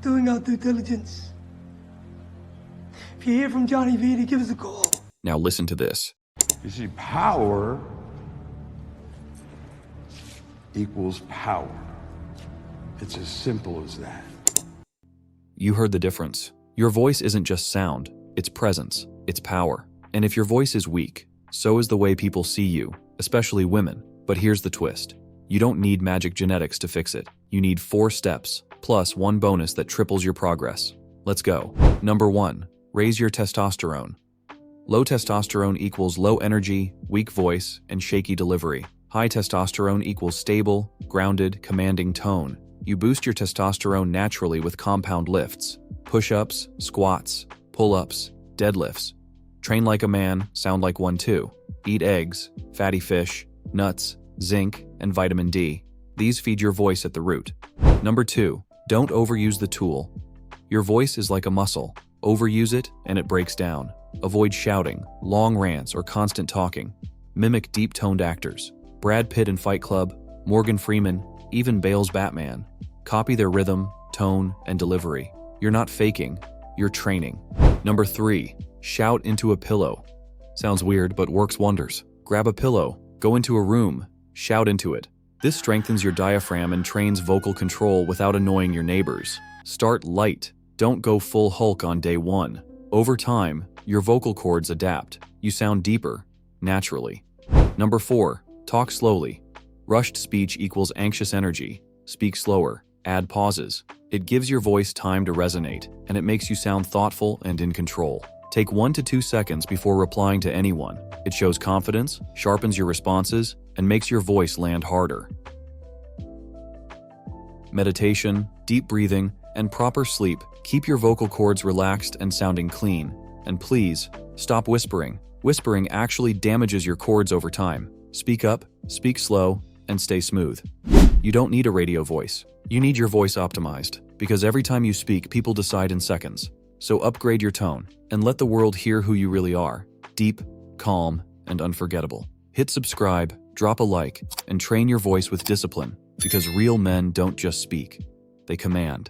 doing our due diligence. If you hear from Johnny V, to give us a call. Now listen to this. You see, power equals power. It's as simple as that. You heard the difference. Your voice isn't just sound, it's presence, it's power. And if your voice is weak, so is the way people see you, especially women. But here's the twist. You don't need magic genetics to fix it. You need 4 steps, plus 1 bonus that triples your progress. Let's go. Number 1, raise your testosterone. Low testosterone equals low energy, weak voice, and shaky delivery. High testosterone equals stable, grounded, commanding tone. You boost your testosterone naturally with compound lifts, push-ups, squats, pull-ups, deadlifts. Train like a man, sound like one too. Eat eggs, fatty fish, nuts, zinc, and vitamin D. These feed your voice at the root. Number 2, don't overuse the tool. Your voice is like a muscle. Overuse it and it breaks down. Avoid shouting, long rants, or constant talking. Mimic deep-toned actors. Brad Pitt in Fight Club, Morgan Freeman, even Bale's Batman. Copy their rhythm, tone, and delivery. You're not faking, you're training. Number 3, shout into a pillow. Sounds weird, but works wonders. Grab a pillow, go into a room, shout into it. This strengthens your diaphragm and trains vocal control without annoying your neighbors. Start light. Don't go full Hulk on day 1. Over time, your vocal cords adapt. You sound deeper, naturally. Number 4, talk slowly. Rushed speech equals anxious energy. Speak slower. Add pauses. It gives your voice time to resonate, and it makes you sound thoughtful and in control. Take 1 to 2 seconds before replying to anyone. It shows confidence, sharpens your responses, and makes your voice land harder. Meditation, deep breathing, and proper sleep keep your vocal cords relaxed and sounding clean. And please, stop whispering. Whispering actually damages your cords over time. Speak up, speak slow, and stay smooth. You don't need a radio voice. You need your voice optimized, because every time you speak, people decide in seconds. So upgrade your tone, and let the world hear who you really are. Deep, calm, and unforgettable. Hit subscribe, drop a like, and train your voice with discipline, because real men don't just speak, they command.